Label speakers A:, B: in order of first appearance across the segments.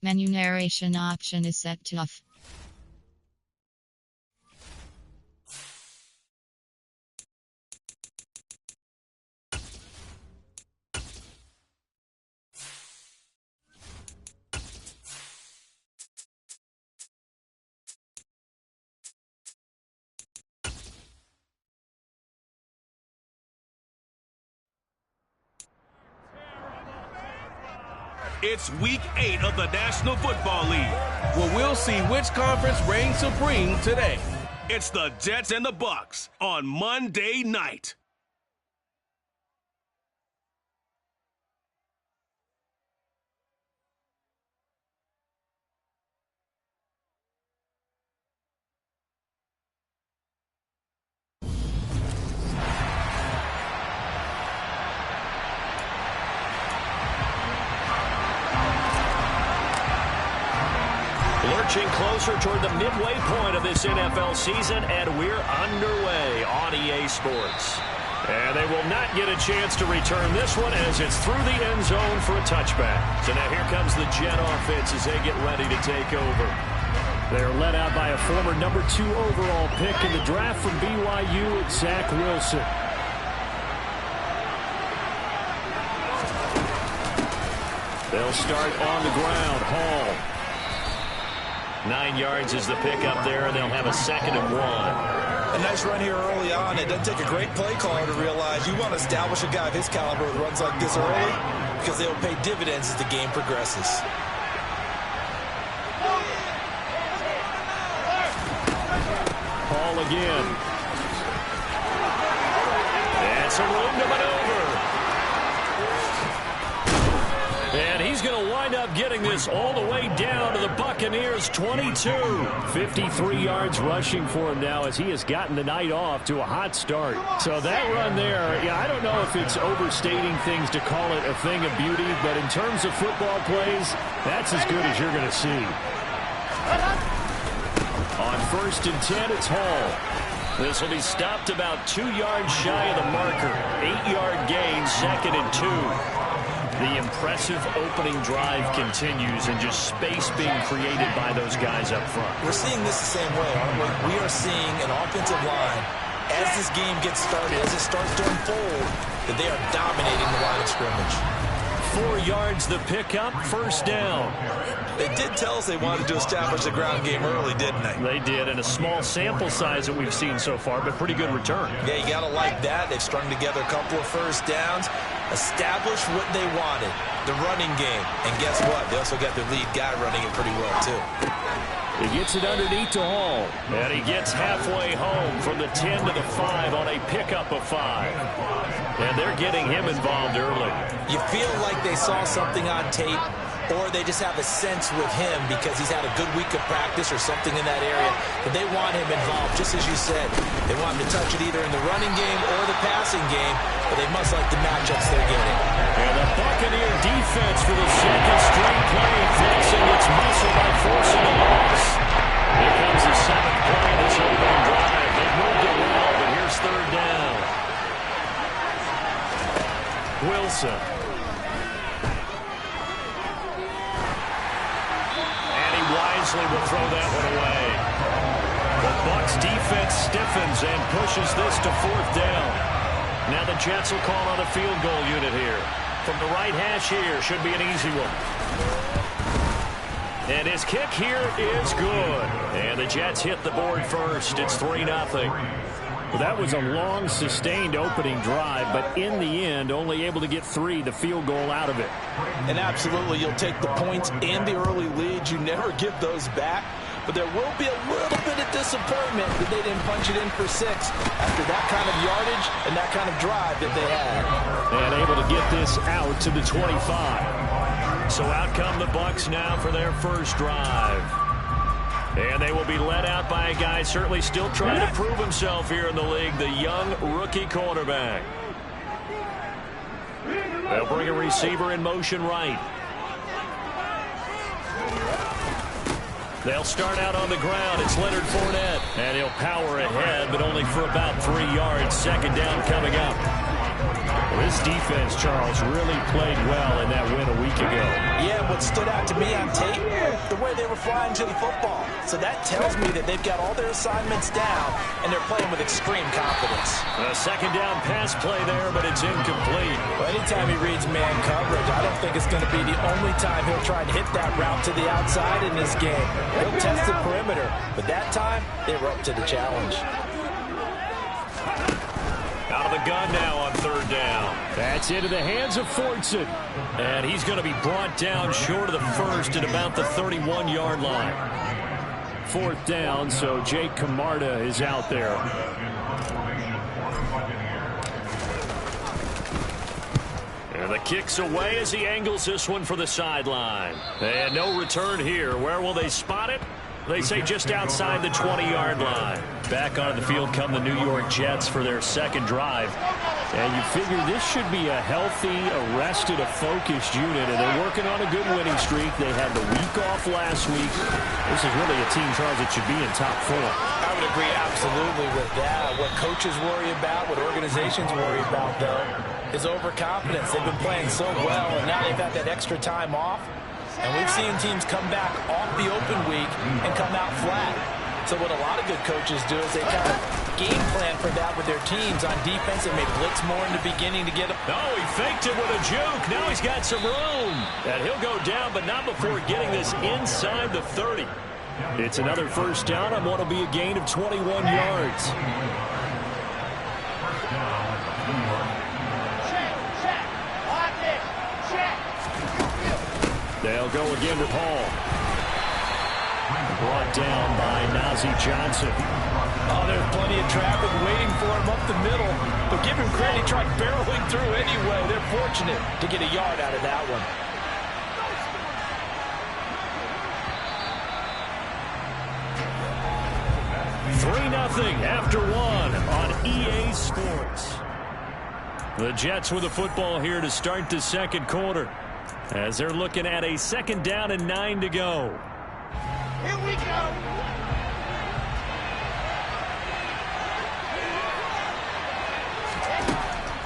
A: Menu narration option is set to off.
B: It's Week 8 of the National Football League, where we'll see which conference reigns supreme today. It's the Jets and the Bucs on Monday night.
C: Lurching closer toward the midway point of this NFL season, and we're underway on EA Sports. And they will not get a chance to return this one as it's through the end zone for a touchback. So now here comes the Jet offense as they get ready to take over.
D: They're led out by a former number 2 overall pick in the draft from BYU, Zach Wilson. They'll start on the ground. Hall.
C: 9 yards is the pickup there, and they'll have a 2nd and 1.
E: A nice run here early on. It doesn't take a great play caller to realize you want to establish a guy of his caliber who runs like this early because they will pay dividends as the game progresses.
D: Hall again.
C: That's a room to maneuver. And he's going to wind up getting this all the way down to the Buccaneers' 22.
D: 53 yards rushing for him now as he has gotten the night off to a hot start. So that run there, yeah, I don't know if it's overstating things to call it a thing of beauty, but in terms of football plays, that's as good as you're going to see. On 1st and 10, it's Hall.
C: This will be stopped about 2 yards shy of the marker. 8-yard gain, 2nd and 2. The impressive opening drive continues and just space being created by those guys up front.
E: We're seeing this the same way, aren't we? We are seeing an offensive line, as this game gets started, as it starts to unfold, that they are dominating the line of scrimmage.
C: 4 yards the pickup, 1st down.
E: They did tell us they wanted to establish the ground game early, didn't they?
C: They did, and a small sample size that we've seen so far, but pretty good return.
E: Yeah, you got to like that. They've strung together a couple of 1st downs, established what they wanted, the running game. And guess what? They also got their lead guy running it pretty well, too.
D: He gets it underneath to Hall.
C: And he gets halfway home from the 10 to the 5 on a pickup of 5. And they're getting him involved early.
E: You feel like they saw something on tape, or they just have a sense with him because he's had a good week of practice or something in that area, but they want him involved, just as you said. They want him to touch it either in the running game or the passing game, but they must like the matchups they're getting.
C: And the Buccaneer defense for the 2nd straight play, flexing its muscle by forcing a loss. Here comes the 7th play of this opening drive. They've moved it well, but here's 3rd down. Wilson. Wisely will throw that one away. The Bucs defense stiffens and pushes this to 4th down. Now the Jets will call on a field goal unit here. From the right hash here, should be an easy one. And his kick here is good. And the Jets hit the board first. It's 3-0.
D: Well, that was a long, sustained opening drive, but in the end, only able to get 3, the field goal out of it.
E: And absolutely, you'll take the points and the early lead. You never give those back, but there will be a little bit of disappointment that they didn't punch it in for 6 after that kind of yardage and that kind of drive that they had.
D: And able to get this out to the 25.
C: So out come the Bucs now for their first drive. And they will be led out by a guy certainly still trying to prove himself here in the league, the young rookie quarterback. They'll bring a receiver in motion right. They'll start out on the ground. It's Leonard Fournette. And he'll power ahead, but only for about 3 yards. 2nd down coming up.
D: This defense, Charles, really played well in that win a week ago.
E: Yeah, what stood out to me on tape, the way they were flying to the football. So that tells me that they've got all their assignments down, and they're playing with extreme confidence.
D: A second down pass play there, but it's incomplete.
E: Well, anytime he reads man coverage, I don't think it's going to be the only time he'll try and hit that route to the outside in this game. He'll test the perimeter, but that time, they were up to the challenge.
C: Out of the gun now on third down.
D: That's into the hands of Fortson.
C: And he's going to be brought down short of the first at about the 31-yard line.
D: Fourth down, so Jake Camarda is out there.
C: And the kick's away as he angles this one for the sideline. And no return here. Where will they spot it? They say just outside the 20-yard line.
D: Back onto the field come the New York Jets for their second drive. And you figure this should be a healthy, arrested, a focused unit. And they're working on a good winning streak. They had the week off last week. This is really a team, Charles, that should be in top four.
E: I would agree absolutely with that. What coaches worry about, what organizations worry about, though, is overconfidence. They've been playing so well, and now they've had that extra time off. And we've seen teams come back off the open week and come out flat. So what a lot of good coaches do is they kind of game plan for that with their teams on defense and may blitz more in the beginning to get them.
C: No, he faked it with a juke. Now he's got some room. And he'll go down, but not before getting this inside the 30.
D: It's another first down on what will be a gain of 21 yards. They'll go again to Paul. Brought down by Nazeeh Johnson.
E: Oh, there's plenty of traffic waiting for him up the middle. But give him credit, he tried barreling through anyway. They're fortunate to get a yard out of that one.
C: $3-0 after one on EA Sports.
D: The Jets with the football here to start the second quarter, as they're looking at a second down and 9 to go.
F: Here we go.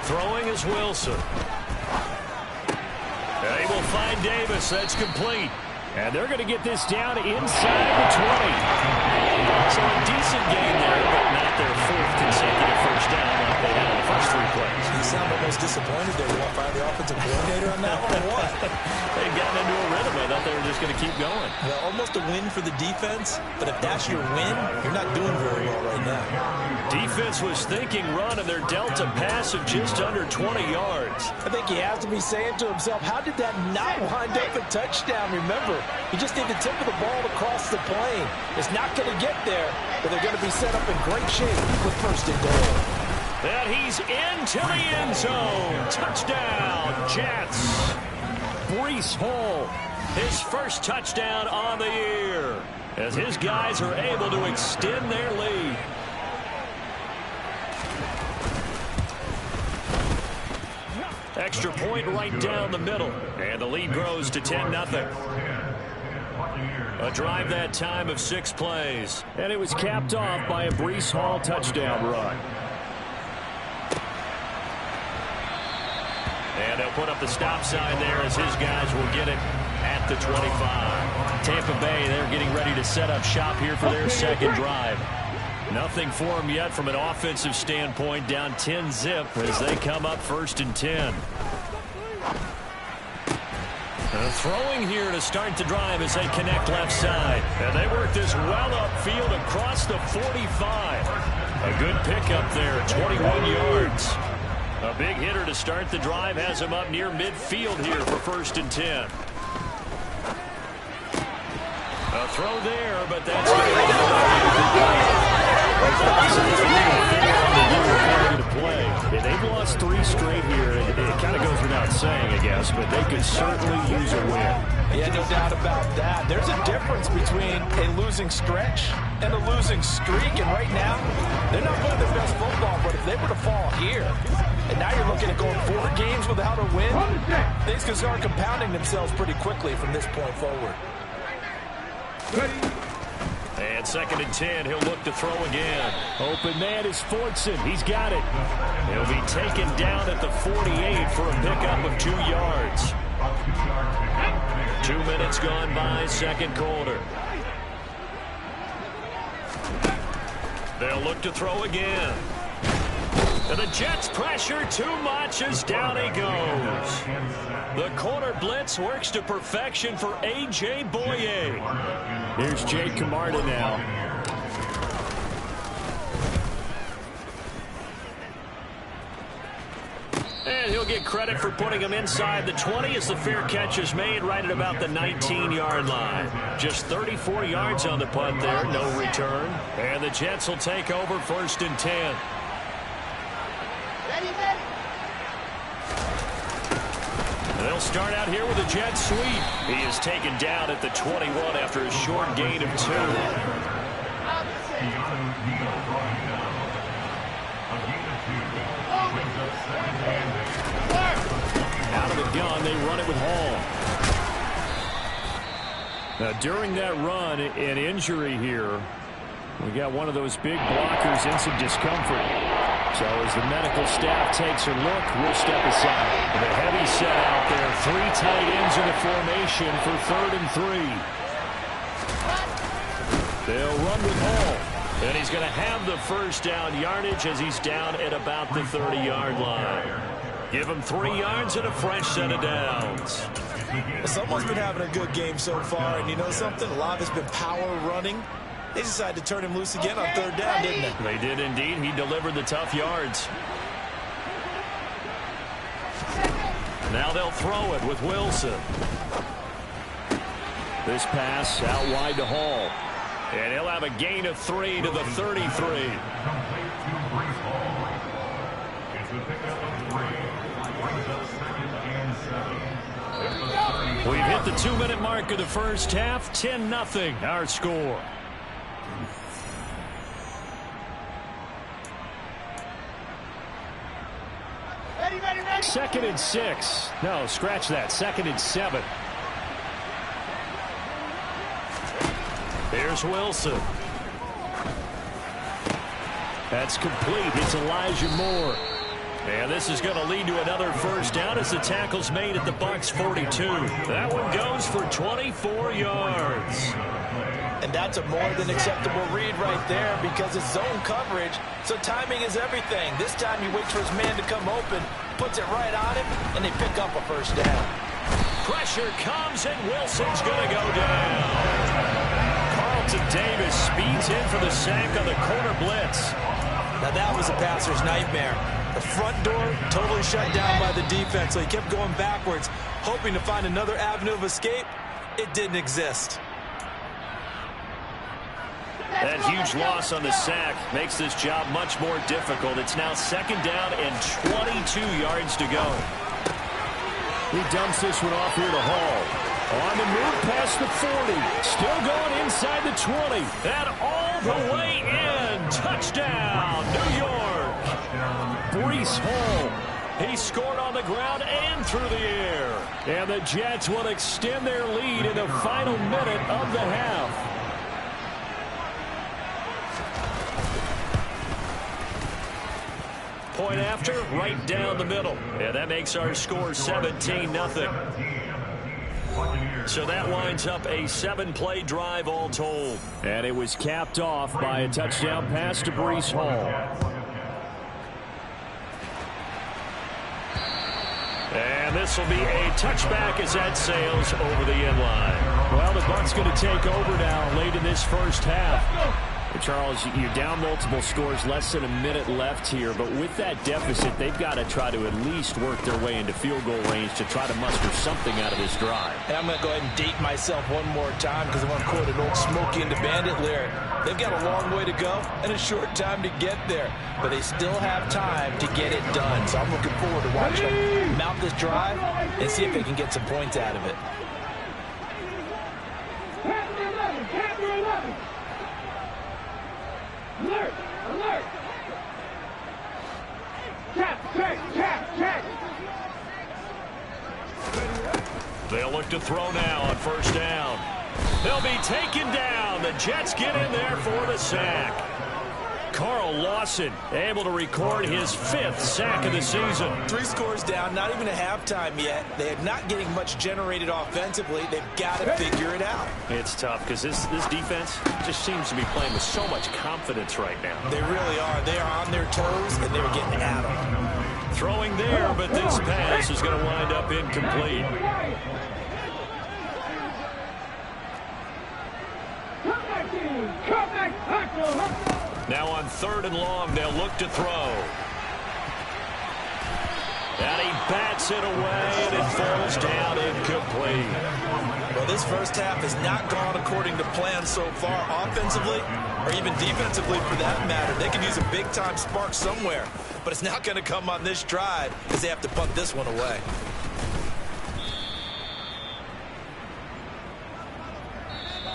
C: Throwing is Wilson. They will find Davis. That's complete.
D: And they're going to get this down inside the 20.
C: So a decent gain there, but not their fourth consecutive first down like they had in the first three plays.
E: You sound almost disappointed they won't find the offensive coordinator on that one, or what?
C: They've gotten into a rhythm. I thought they were just going to keep going.
E: Well, almost a win for the defense, but if that's your win, you're not doing very well right now.
C: Defense was thinking run, and they're dealt a pass of just under 20 yards.
E: I think he has to be saying to himself, how did that not wind up a touchdown? Remember, he just need the tip of the ball to cross the plane. It's not going to get there, but they're going to be set up in great shape with first and goal.
C: And he's into the end zone. Touchdown, Jets.
D: Breece Hall,
C: his first touchdown on the year, as his guys are able to extend their lead. Extra point right down the middle, and the lead grows to 10-0. A drive that time of 6 plays.
D: And it was capped off by a Breece Hall touchdown run.
C: And they'll put up the stop sign there as his guys will get it at the 25.
D: Tampa Bay, they're getting ready to set up shop here for their second drive.
C: Nothing for them yet from an offensive standpoint, down 10-zip as they come up first and 10. Throwing here to start the drive as they connect left side. And they work this well upfield across the 45. A good pickup there, 21 yards. A big hitter to start the drive has him up near midfield here for first and 10. A throw there, but that's going
D: to play. Yeah, they've lost 3 straight here. It kind of goes without saying, I guess, but they could certainly use a win.
E: Yeah, no doubt about that. There's a difference between a losing stretch and a losing streak, and right now, they're not playing their best football, but if they were to fall here, and now you're looking at going 4 games without a win, things can start compounding themselves pretty quickly from this point forward.
C: And 2nd and 10, he'll look to throw again.
D: Open man is Fortson. He's got it.
C: He'll be taken down at the 48 for a pickup of 2 yards. 2 minutes gone by, second quarter. They'll look to throw again. And the Jets pressure too much as down he goes. The corner blitz works to perfection for A.J. Boye.
D: Here's Jake Camarda now.
C: And he'll get credit for putting him inside the 20 as the fair catch is made right at about the 19-yard line. Just 34 yards on the punt there, no return. And the Jets will take over 1st and 10. They'll start out here with a jet sweep. He is taken down at the 21 after a short gain of 2.
D: Out of the gun, they run it with Hall. Now, during that run, an injury here. We got one of those big blockers in some discomfort. So as the medical staff takes a look, we'll step aside. The heavy set out there. 3 tight ends in the formation for 3rd and 3. They'll run with Hall.
C: And he's going to have the first down yardage as he's down at about the 30-yard line. Give him 3 yards and a fresh set of downs.
E: Well, someone's been having a good game so far, and you know something? A lot has been power running. They decided to turn him loose again on 3rd down, didn't they?
C: They did indeed. He delivered the tough yards. Now they'll throw it with Wilson.
D: This pass out wide to Hall.
C: And he'll have a gain of 3 to the 33. We've hit the 2-minute mark of the first half. 10-0 our score.
F: Ready.
D: 2nd and 6. No, scratch that. 2nd and 7.
C: Here's Wilson.
D: That's complete. It's Elijah Moore.
C: And this is going to lead to another first down as the tackle's made at the Bucs 42. That one goes for 24 yards.
E: And that's a more than acceptable read right there because it's zone coverage, so timing is everything. This time he waits for his man to come open, puts it right on him, and they pick up a first down.
C: Pressure comes, and Wilson's going to go down. Carlton Davis speeds in for the sack on the corner blitz.
E: Now that was a passer's nightmare. The front door totally shut down by the defense, so he kept going backwards, hoping to find another avenue of escape. It didn't exist.
C: That huge loss on the sack makes this job much more difficult. It's now 2nd down and 22 yards to go.
D: He dumps this one off here to Hall. On the move past the 40. Still going inside the 20.
C: And all the way in. Touchdown, New York.
D: Breece Hall.
C: He scored on the ground and through the air.
D: And the Jets will extend their lead in the final minute of the half.
C: Point after, right down the middle. And that makes our score 17-0. So that winds up a 7-play drive all told.
D: And it was capped off by a touchdown pass to Breece Hall.
C: And this will be a touchback as that sails over the end line.
D: Well, the Bucs going to take over now late in this first half. Charles, you're down multiple scores, less than a minute left here, but with that deficit, they've got to try to at least work their way into field goal range to try to muster something out of this drive.
E: And I'm going to go ahead and date myself one more time because I want to quote an old Smokey and the Bandit lyric. They've got a long way to go and a short time to get there, but they still have time to get it done. So I'm looking forward to watching them mount this drive and see if they can get some points out of it.
F: Alert! Alert! Check!
C: They'll look to throw now on first down. They'll be taken down. The Jets get in there for the sack. Carl Lawson able to record his 5th sack of the season.
E: 3 scores down, not even a halftime yet. They are not getting much generated offensively. They've got to figure it out.
C: It's tough because this defense just seems to be playing with so much confidence right now.
E: They really are. They are on their toes, and they're getting at them.
C: Throwing there, but this pass is going to wind up incomplete. Now on 3rd and long, they'll look to throw. And he bats it away, and it falls down incomplete.
E: Well, this first half has not gone according to plan so far, offensively or even defensively for that matter. They can use a big-time spark somewhere, but it's not going to come on this drive because they have to punt this one away.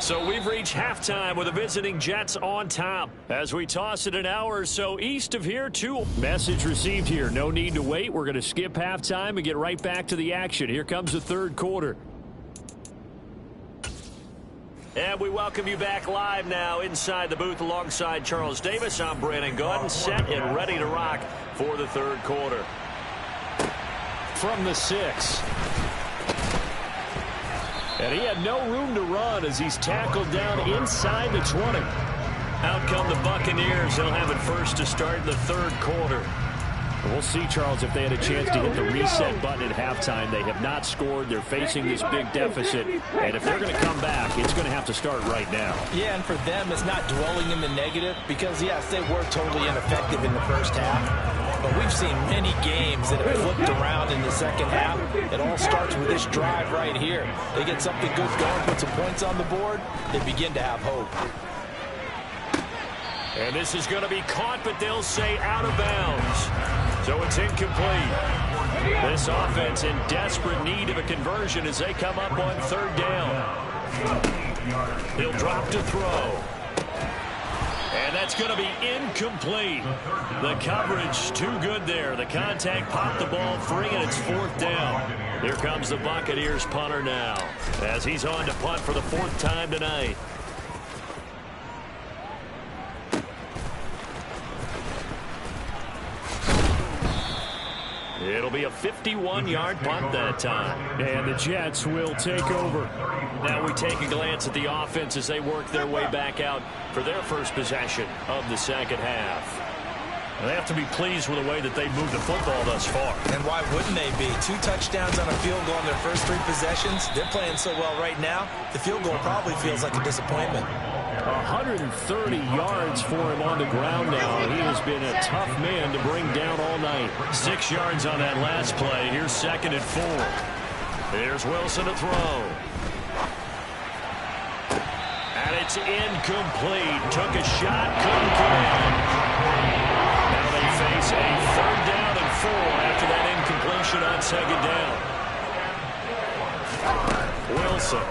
C: So we've reached halftime with the visiting Jets on top. As we toss it an hour or so east of here, too.
D: Message received here. No need to wait. We're going to skip halftime and get right back to the action. Here comes the 3rd quarter.
C: And we welcome you back live now inside the booth alongside Charles Davis. I'm Brandon Gaudin, set and ready to rock for the 3rd quarter.
D: From the 6. And he had no room to run as he's tackled down inside the 20.
C: Out come the Buccaneers. They'll have it first to start the 3rd quarter.
D: We'll see, Charles, if they had a chance to hit the reset button at halftime. They have not scored. They're facing this big deficit. And if they're going to come back, it's going to have to start right now.
E: Yeah, and for them, it's not dwelling in the negative because, yes, they were totally ineffective in the first half. But we've seen many games that have flipped around in the second half. It all starts with this drive right here. They get something good going, put some points on the board, they begin to have hope.
C: And this is going to be caught, but they'll say out of bounds. So it's incomplete. This offense in desperate need of a conversion as they come up on 3rd down. He'll drop to throw. And that's going to be incomplete. The coverage too good there. The contact popped the ball free, and it's 4th down. Here comes the Buccaneers punter now as he's on to punt for the 4th time tonight. It'll be a 51-yard punt that time.
D: And the Jets will take over.
C: Now we take a glance at the offense as they work their way back out for their first possession of the second half. They have to be pleased with the way that they moved the football thus far.
E: And why wouldn't they be? 2 touchdowns on a field goal in their first 3 possessions. They're playing so well right now, the field goal probably feels like a disappointment.
D: 130 yards for him on the ground now. He has been a tough man to bring down all night.
C: 6 yards on that last play. Here's 2nd and 4. Here's Wilson to throw. And it's incomplete. Took a shot, couldn't get in. Now they face a 3rd down and 4 after that incompletion on 2nd down. Wilson.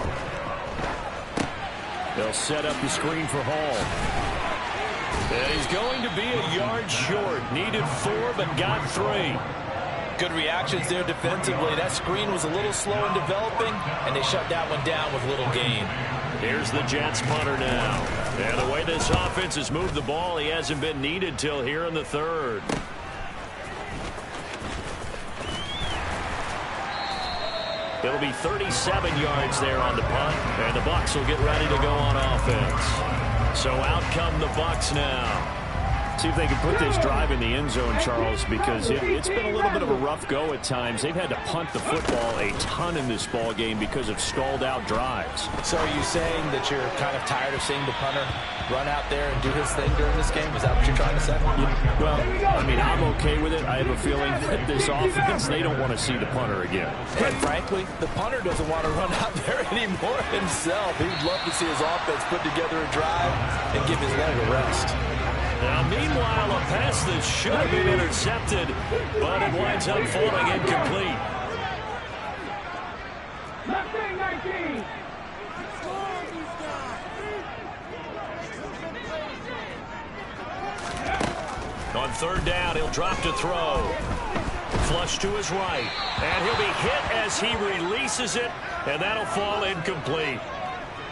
D: They'll set up the screen for Hall.
C: And he's going to be a yard short. Needed 4, but got 3.
E: Good reactions there defensively. That screen was a little slow in developing, and they shut that one down with little gain.
C: Here's the Jets punter now. And the way this offense has moved the ball, he hasn't been needed till here in the 3rd. It'll be 37 yards there on the punt, and the Bucs will get ready to go on offense. So out come the Bucs now.
D: See if they can put this drive in the end zone, Charles, because it's been a little bit of a rough go at times. They've had to punt the football a ton in this ball game because of stalled-out drives.
E: So are you saying that you're kind of tired of seeing the punter run out there and do his thing during this game? Is that what you're trying to say?
D: Yeah, well, I mean, I'm okay with it. I have a feeling that this offense, they don't want to see the punter again.
E: And frankly, the punter doesn't want to run out there anymore himself. He would love to see his offense put together a drive and give his leg a rest.
C: Now, meanwhile, a pass that should have been intercepted, but it winds up falling incomplete.
F: 19.
C: On 3rd down, he'll drop to throw. Flush to his right. And he'll be hit as he releases it, and that'll fall incomplete.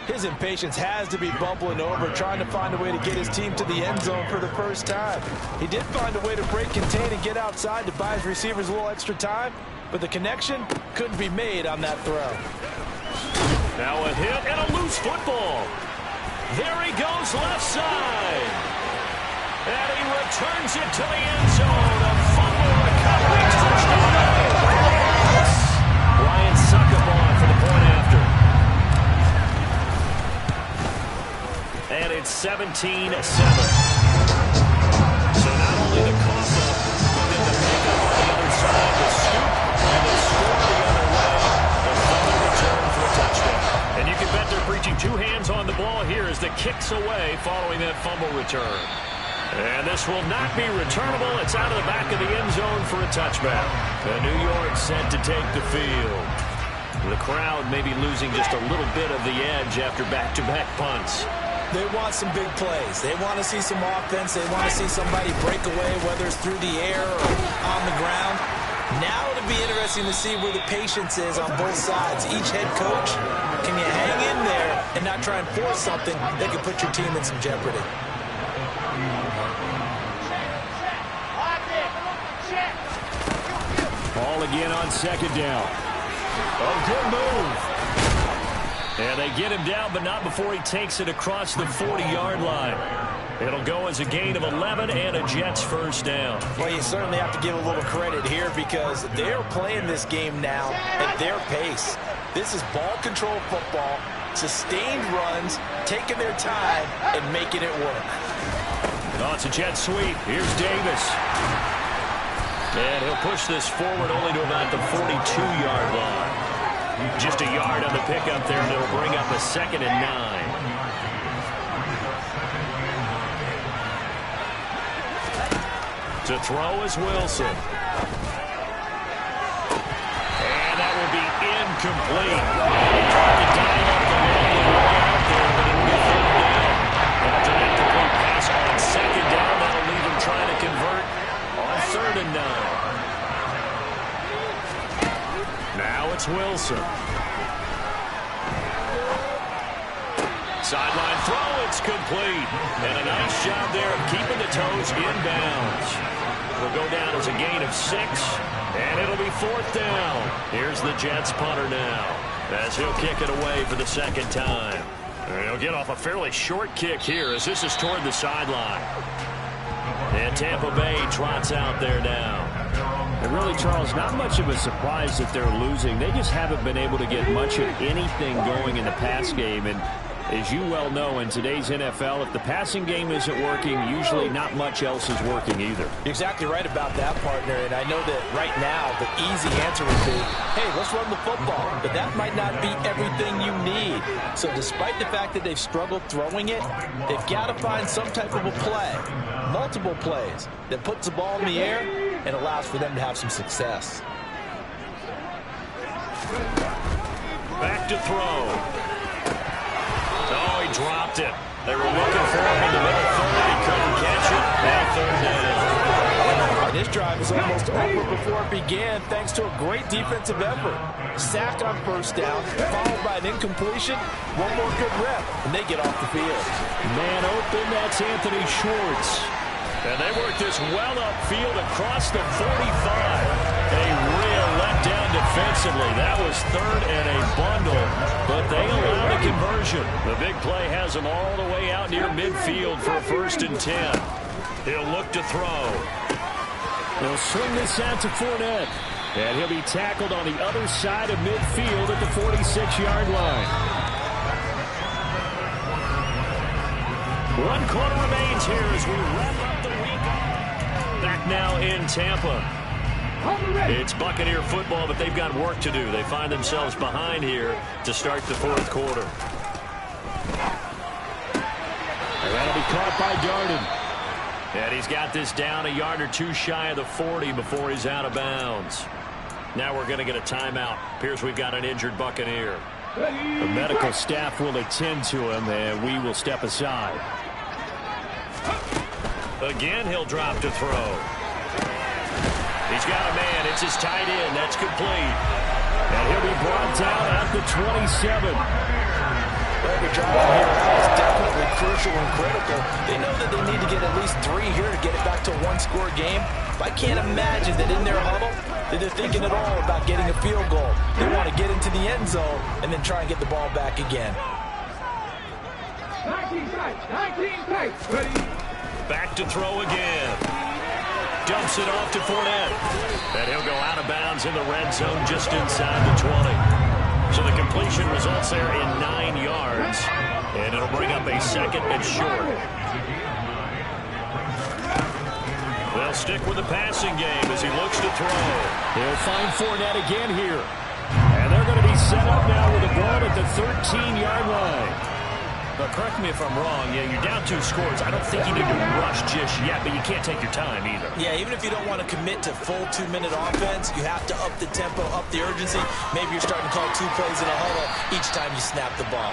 E: His impatience has to be bubbling over, trying to find a way to get his team to the end zone for the first time. He did find a way to break contain and get outside to buy his receivers a little extra time, but the connection couldn't be made on that throw.
C: Now a hit and a loose football. There he goes left side. And he returns it to the end zone. A fumble recovery touchdown. Ryan Suckabaugh for the point after. And it's 17-7. So not only the cough up, but then the pickup on the other side, the scoop, and the score the other way. The fumble return for a touchdown. And you can bet they're preaching two hands on the ball here as the kick's away following that fumble return. And this will not be returnable. It's out of the back of the end zone for a touchback. And New York set to take the field. The crowd may be losing just a little bit of the edge after back-to-back punts.
E: They want some big plays. They want to see some offense. They want to see somebody break away, whether it's through the air or on the ground. Now it'll be interesting to see where the patience is on both sides. Each head coach, can you hang in there and not try and force something that could put your team in some jeopardy?
D: Ball again on second down. A good move. And they get him down, but not before he takes it across the 40-yard line. It'll go as a gain of 11 and a Jets first down.
E: Well, you certainly have to give a little credit here because they're playing this game now at their pace. This is ball control football, sustained runs, taking their time, and making it work.
D: Oh, it's a jet sweep. Here's Davis. And he'll push this forward only to about the 42-yard line. Just a yard on the pickup there, and it'll bring up a 2nd and 9. To throw is Wilson. And that will be incomplete. He tried to dial up the long way out there, but it'll be third down. After an incomplete pass on second down, that'll leave him trying to convert on 3rd and 9. Now it's Wilson. Sideline throw, it's complete. And a nice job there of keeping the toes inbounds. Will go down as a gain of 6, and it'll be 4th down. Here's the Jets punter now, as he'll kick it away for the 2nd time. And he'll get off a fairly short kick here as this is toward the sideline. And Tampa Bay trots out there now. And really, Charles, not much of a surprise that they're losing. They just haven't been able to get much of anything going in the pass game. And as you well know, in today's NFL, if the passing game isn't working, usually not much else is working either.
E: You're exactly right about that, partner. And I know that right now the easy answer would be, hey, let's run the football. But that might not be everything you need. So despite the fact that they've struggled throwing it, they've got to find some type of a play, multiple plays, that puts the ball in the air and allows for them to have some success.
C: Back to throw. Oh, he dropped it. They were looking for him in the middle third. He couldn't catch it. Now 3rd down.
E: This drive is almost over before it began thanks to a great defensive effort. Sack on 1st down, followed by an incompletion. One more good rep, and they get off the field.
D: Man open, that's Anthony Schwartz.
C: And they work this well upfield across the 45. A real letdown defensively. That was 3rd and a bundle, but they allowed a conversion. The big play has them all the way out near midfield for a 1st and 10. He'll look to throw.
D: They'll swing this out to Fournette. And he'll be tackled on the other side of midfield at the 46-yard line.
C: 1 quarter remains here as we wrap up the week. Back now in Tampa. It's Buccaneer football, but they've got work to do. They find themselves behind here to start the 4th quarter.
D: And that'll be caught by Darden.
C: And he's got this down a yard or 2 shy of the 40 before he's out of bounds. Now we're going to get a timeout. Appears we've got an injured Buccaneer.
D: The medical staff will attend to him, and we will step aside.
C: Again, he'll drop to throw. He's got a man. It's his tight end. That's complete.
D: And he'll be brought down at the 27.
E: Every drive from here out is definitely crucial and critical. They know that they need to get at least 3 here to get it back to a one-score game. But I can't imagine that in their huddle that they're thinking at all about getting a field goal. They want to get into the end zone and then try and get the ball back again.
F: 19 tight, ready.
C: Back to throw again. Dumps it off to Fournette. And he'll go out of bounds in the red zone just inside the 20. So the completion results there in 9 yards. And it'll bring up a second and short. They'll stick with the passing game as he looks to throw.
D: They'll find Fournette again here. And they're going to be set up now with the ball at the 13-yard line.
C: But correct me if I'm wrong, yeah, you're down 2 scores. I don't think you need to rush just yet, but you can't take your time either.
E: Yeah, even if you don't want to commit to full 2-minute offense, you have to up the tempo, up the urgency. Maybe you're starting to call 2 plays in a huddle each time you snap the ball.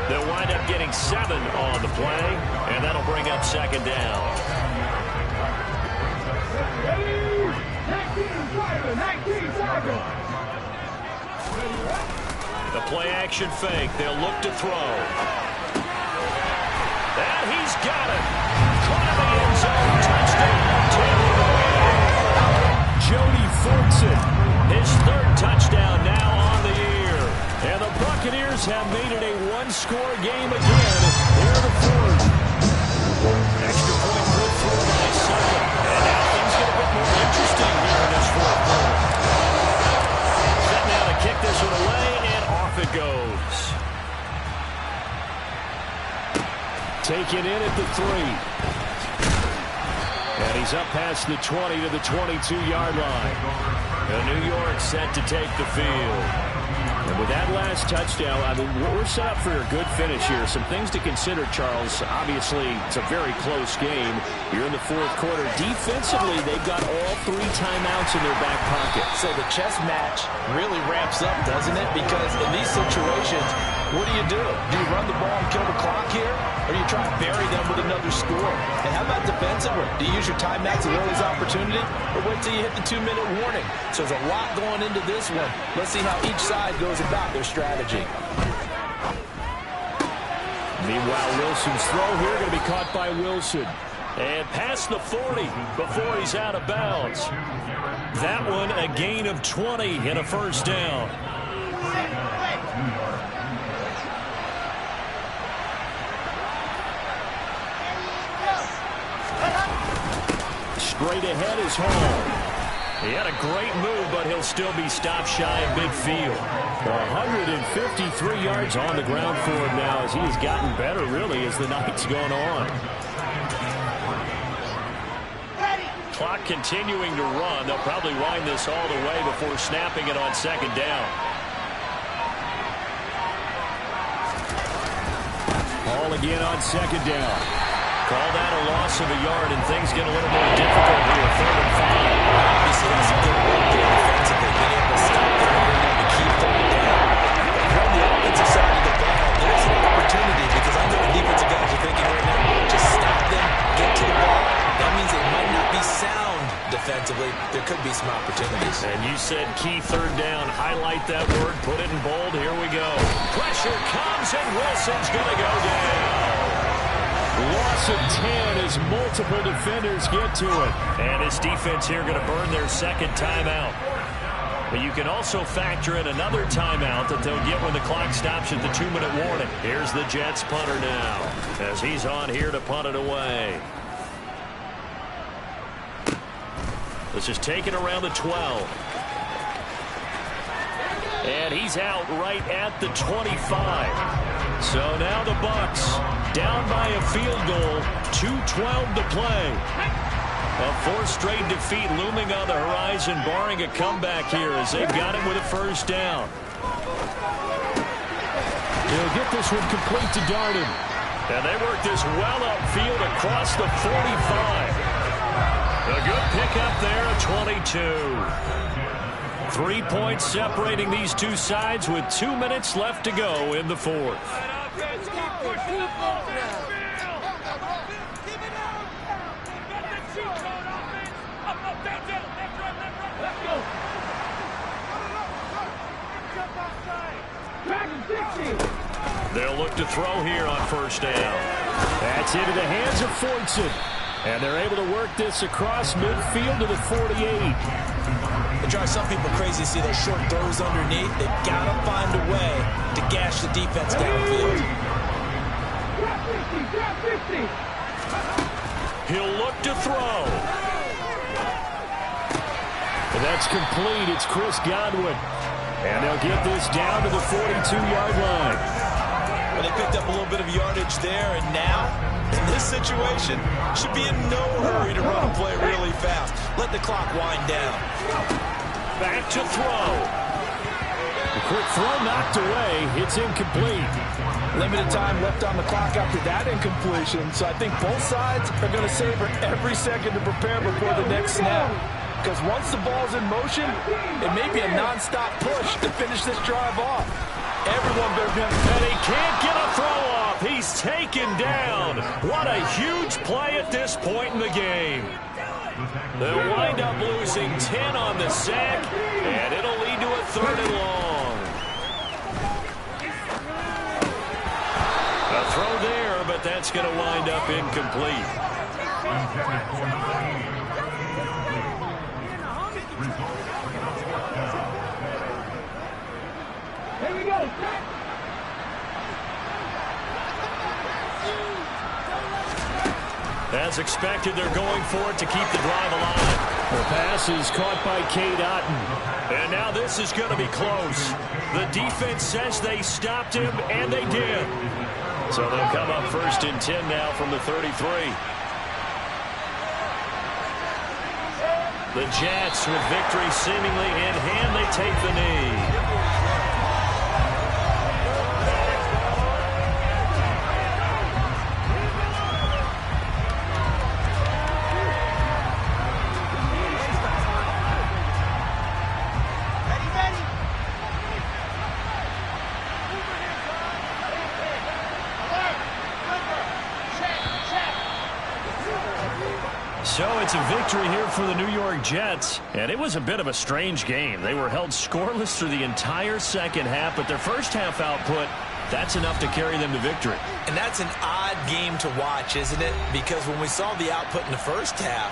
C: They'll wind up getting 7 on the play, and that'll bring up second down.
F: 19 tackle.
C: The play-action fake. They'll look to throw. And he's got it. Caught in the end zone. Touchdown.
D: Jody Fortson.
C: His 3rd touchdown now on the year.
D: And the Buccaneers have made it a one-score game again here in the 4th.
C: Extra point put through by Sutton. And now things get a bit more interesting here in this 4th quarter. Set now to kick this one away. It goes.
D: Taken in at the 3. And he's up past the 20 to the 22-yard line.
C: And New York set to take the field.
D: And with that last touchdown, I mean, we're set up for a good finish here. Some things to consider, Charles. Obviously, it's a very close game. You're in the 4th quarter. Defensively, they've got all 3 timeouts in their back pocket.
E: So the chess match really ramps up, doesn't it? Because in these situations, what do? Do you run the ball and kill the clock here? Or do you try to bury them with another score? And how about defensively? Do you use your timeouts as early as opportunity? Or wait till you hit the 2-minute warning? So there's a lot going into this one. Let's see how each side goes about their strategy.
D: Meanwhile, Wilson's throw here going to be caught by Wilson.
C: And past the 40 before he's out of bounds. That one a gain of 20 and a first down.
D: Straight ahead is Hall.
C: He had a great move, but he'll still be stopped shy of midfield.
D: 153 yards on the ground for him now as he has gotten better, really, as the night's gone on.
C: Clock continuing to run. They'll probably wind this all the way before snapping it on second down.
D: Hall again on second down.
C: Call that a loss of a yard, and things get a little more difficult here. 3rd and 5.
E: Obviously, that's some good work there defensively. Being able to stop there and bring up the key 3rd down. But on the offensive side of the ball, there's an opportunity because I know the defensive guys are thinking right now, just stop them, get to the ball. That means they might not be sound defensively. There could be some opportunities.
C: And you said key 3rd down. Highlight that word. Put it in bold. Here we go. Pressure comes, and Wilson's going to go down.
D: Loss of 10 as multiple defenders get to it.
C: And his defense here going to burn their 2nd timeout. But you can also factor in another timeout that they'll get when the clock stops at the 2-minute warning. Here's the Jets punter now as he's on here to punt it away. This is taken around the 12. And he's out right at the 25. So now the Bucs down by a field goal, 2:12 to play. A 4th straight defeat looming on the horizon, barring a comeback here as they've got him with a first down.
D: They'll get this one complete to Darden.
C: And they work this well upfield across the 45. A good pickup there at 22. 3 points separating these two sides with 2 minutes left to go in the 4th. They'll look to throw here on first down.
D: That's into the hands of Fortson. And they're able to work this across midfield to the 48.
E: It drives some people crazy to see those short throws underneath. They've got to find a way to gash the defense downfield.
C: He'll look to throw.
D: And that's complete. It's Chris Godwin. And they'll get this down to the 42-yard line.
E: Well, they picked up a little bit of yardage there, and now, in this situation, should be in no hurry to run a play really fast. Let the clock wind down.
C: Back to throw.
D: The quick throw knocked away. It's incomplete.
G: Limited time left on the clock after that incompletion, so I think both sides are going to savor every second to prepare before the next snap. Because once the ball's in motion, it may be a non-stop push to finish this drive off. Everyone better be on the
C: And he can't get a throw off. He's taken down. What a huge play at this point in the game. They'll wind up losing 10 on the sack, and it'll lead to a 3rd and long. A throw there, but that's going to wind up incomplete.
F: Here we go.
C: As expected, they're going for it to keep the drive alive.
D: The pass is caught by Cade Otton.
C: And now this is going to be close. The defense says they stopped him, and they did. So they'll come up 1st and 10 now from the 33. The Jets, with victory seemingly in hand, they take the knee. So it's a victory here for the New York Jets. And it was a bit of a strange game. They were held scoreless through the entire second half, but their first half output, that's enough to carry them to victory.
E: And that's an odd game to watch, isn't it? Because when we saw the output in the first half,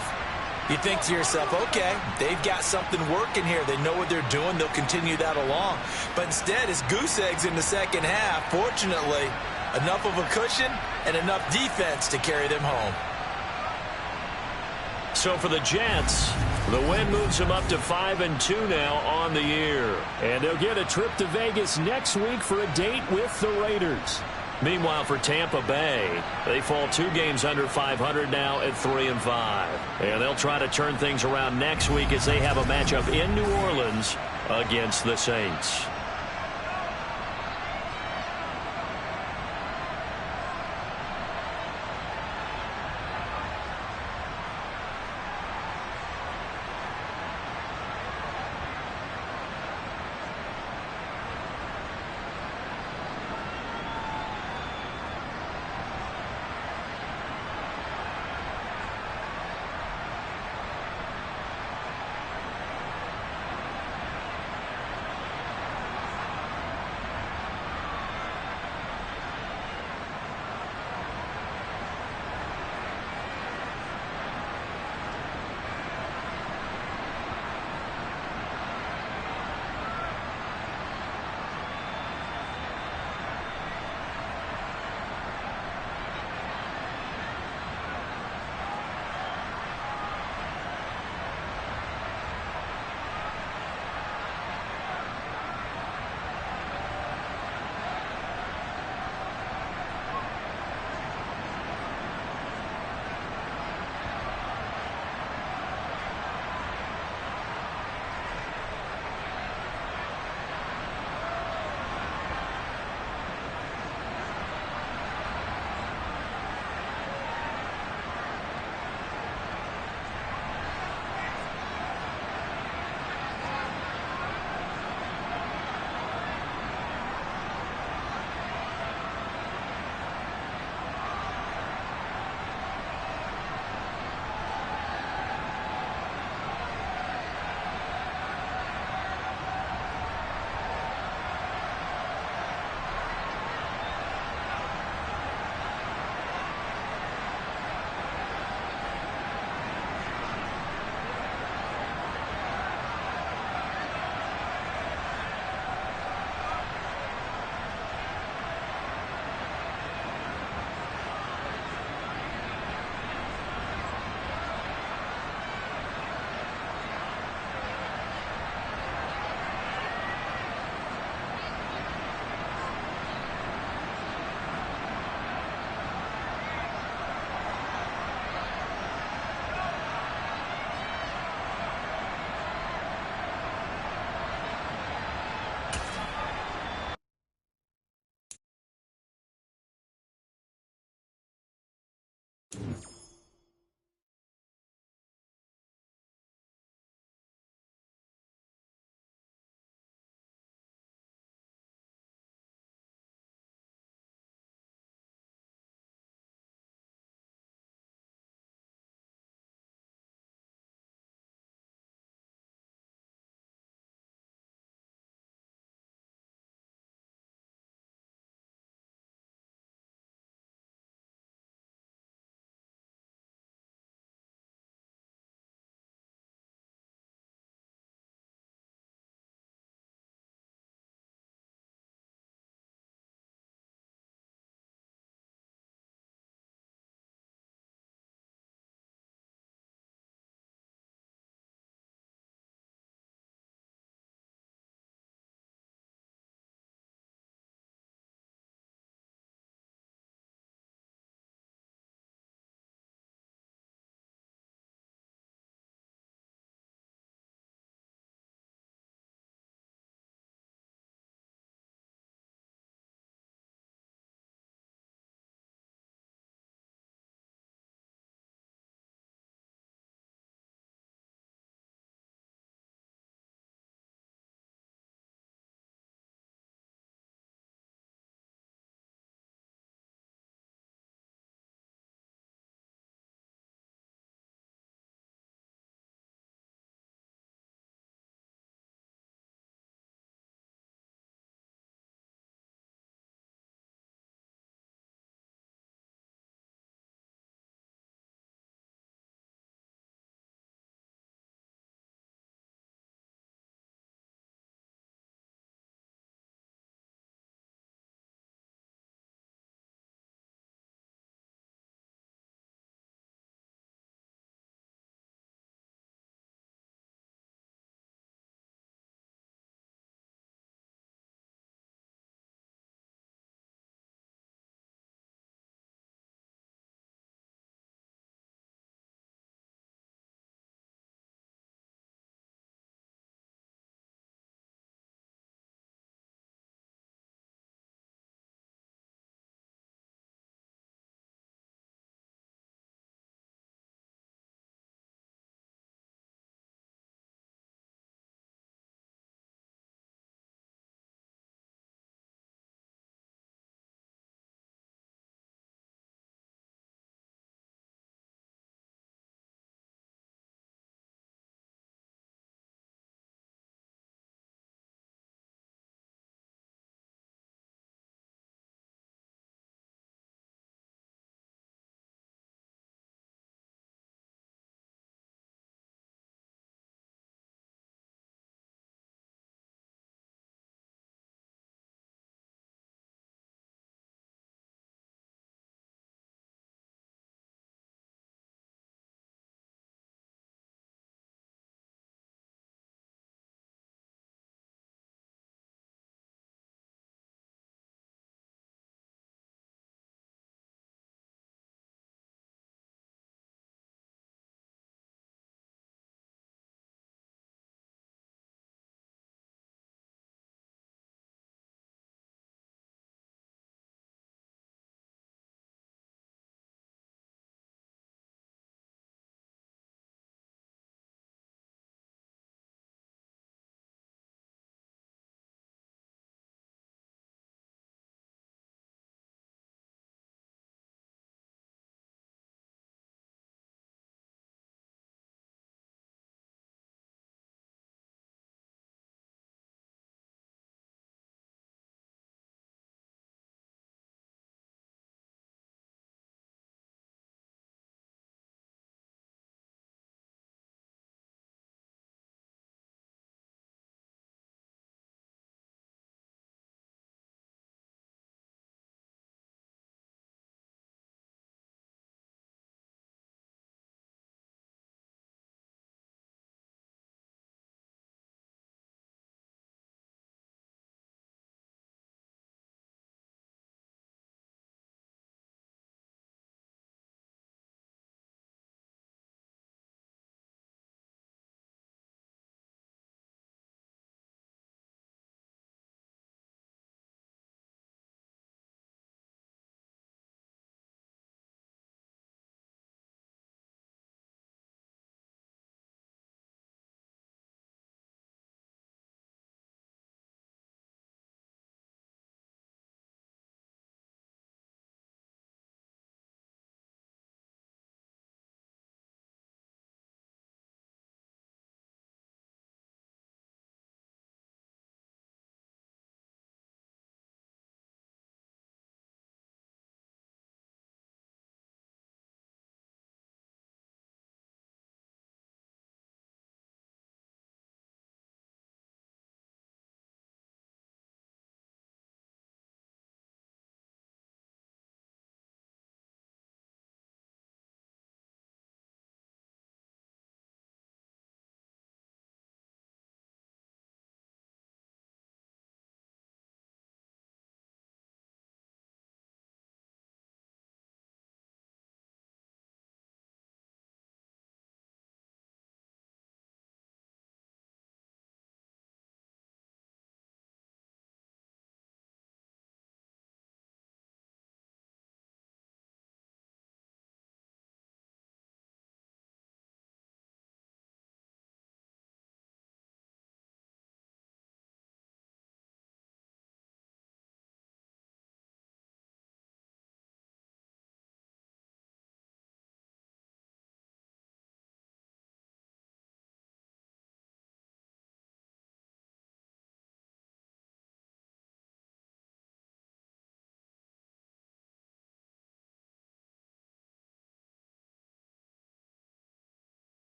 E: you think to yourself, okay, they've got something working here. They know what they're doing. They'll continue that along. But instead, it's goose eggs in the second half. Fortunately, enough of a cushion and enough defense to carry them home.
C: So for the Jets, the win moves them up to 5-2 now on the year.
D: And they'll get a trip to Vegas next week for a date with the Raiders.
C: Meanwhile, for Tampa Bay, they fall 2 games under 500 now at 3-5. And they'll try to turn things around next week as they have a matchup in New Orleans against the Saints.